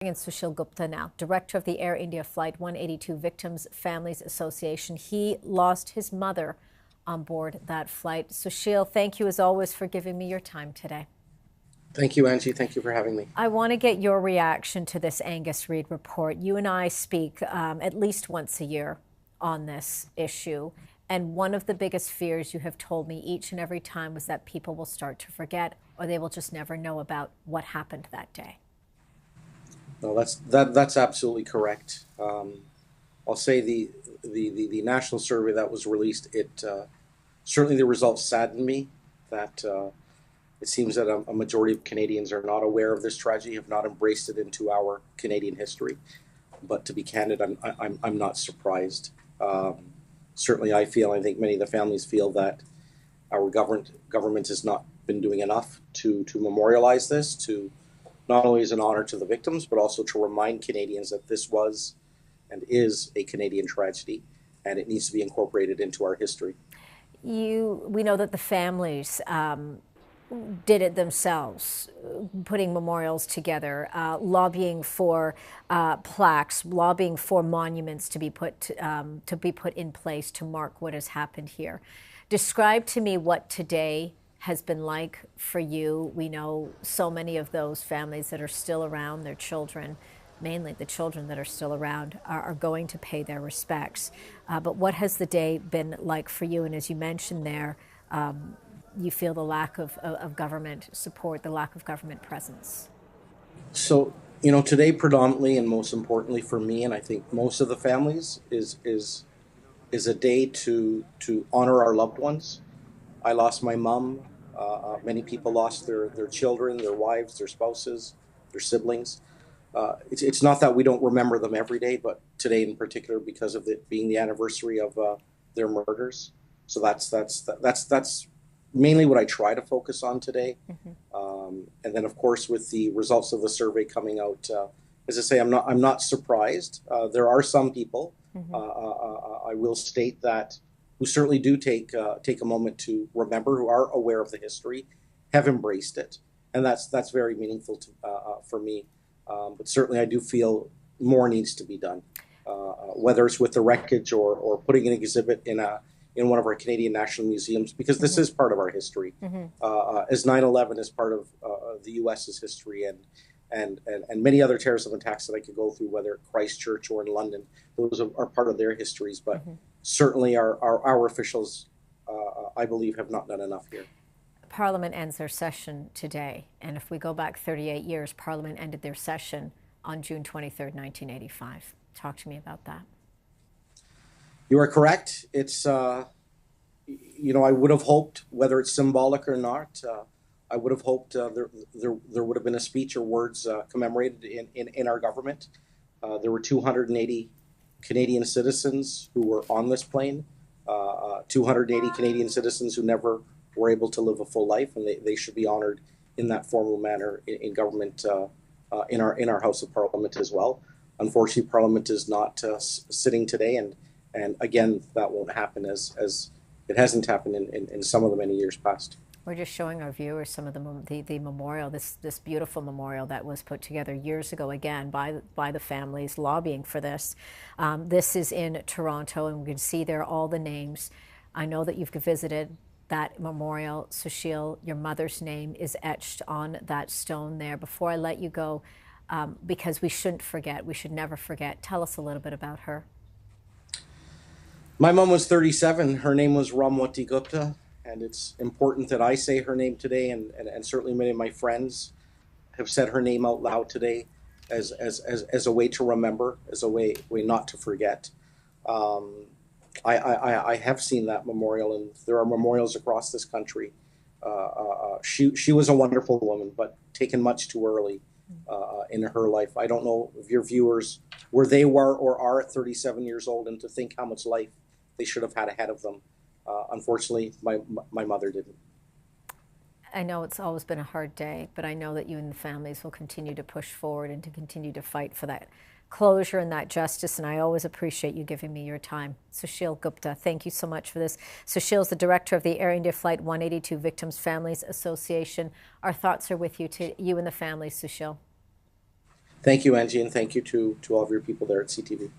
And Susheel Gupta now, director of the Air India Flight 182 Victims Families Association. He lost his mother on board that flight. Susheel, thank you as always for giving me your time today. Thank you, Angie. Thank you for having me. I want to get your reaction to this Angus Reid report. You and I speak at least once a year on this issue. And one of the biggest fears you have told me each and every time was that people will start to forget, or they will just never know about what happened that day. No, that's absolutely correct. I'll say the national survey that was released, it certainly the results saddened me. That it seems that a majority of Canadians are not aware of this tragedy, have not embraced it into our Canadian history. But to be candid, I'm not surprised. Certainly, I think many of the families feel that our government has not been doing enough to memorialize this, to not only as an honor to the victims, but also to remind Canadians that this was and is a Canadian tragedy, and it needs to be incorporated into our history. We know that the families did it themselves, putting memorials together, lobbying for plaques, lobbying for monuments to be put in place to mark what has happened here. Describe to me what today has been like for you. We know so many of those families that are still around, their children, mainly the children that are still around, are going to pay their respects. But what has the day been like for you? And as you mentioned there, you feel the lack of government support, the lack of government presence. So, today predominantly and most importantly for me, and I think most of the families, is a day to honor our loved ones. I lost my mom. Many people lost their children, their wives, their spouses, their siblings. It's not that we don't remember them every day, but today in particular, because of it being the anniversary of their murders. So that's mainly what I try to focus on today. Mm-hmm. And then, of course, with the results of the survey coming out, as I say, I'm not surprised. There are some people, mm-hmm. I will state that, who certainly do take a moment to remember, who are aware of the history, have embraced it, and that's very meaningful for me. But certainly, I do feel more needs to be done, whether it's with the wreckage or putting an exhibit in one of our Canadian national museums, because this mm-hmm. is part of our history, mm-hmm. As 9/11 is part of the U.S.'s history, and many other terrorism attacks that I could go through, whether at Christchurch or in London, those are part of their histories. But mm-hmm. certainly our officials, I believe, have not done enough here. Parliament ends their session today, and if we go back 38 years, Parliament ended their session on June 23rd, 1985. Talk to me about that. You are correct. It's, I would have hoped, whether it's symbolic or not, I would have hoped there would have been a speech or words commemorated in our government. There were 280 Canadian citizens who were on this plane, 280 Canadian citizens who never were able to live a full life, and they should be honored in that formal manner in government, in our House of Parliament as well. Unfortunately, Parliament is not sitting today, and again, that won't happen as it hasn't happened in some of the many years past. We're just showing our viewers some of the memorial, this beautiful memorial that was put together years ago, again, by the families lobbying for this. This is in Toronto, and we can see there all the names. I know that you've visited that memorial. Susheel, your mother's name is etched on that stone there. Before I let you go, because we shouldn't forget, we should never forget, tell us a little bit about her. My mom was 37. Her name was Ramwati Gupta. And it's important that I say her name today, and certainly many of my friends have said her name out loud today as a way to remember, as a way not to forget. I have seen that memorial, and there are memorials across this country. She was a wonderful woman, but taken much too early in her life. I don't know if your viewers, where they were or are at 37 years old, and to think how much life they should have had ahead of them. Unfortunately, my mother didn't. I know it's always been a hard day, but I know that you and the families will continue to push forward and to continue to fight for that closure and that justice, and I always appreciate you giving me your time. Susheel Gupta, thank you so much for this. Susheel is the director of the Air India Flight 182 Victims Families Association. Our thoughts are with you, to you and the families, Susheel. Thank you, Angie, and thank you to all of your people there at CTV.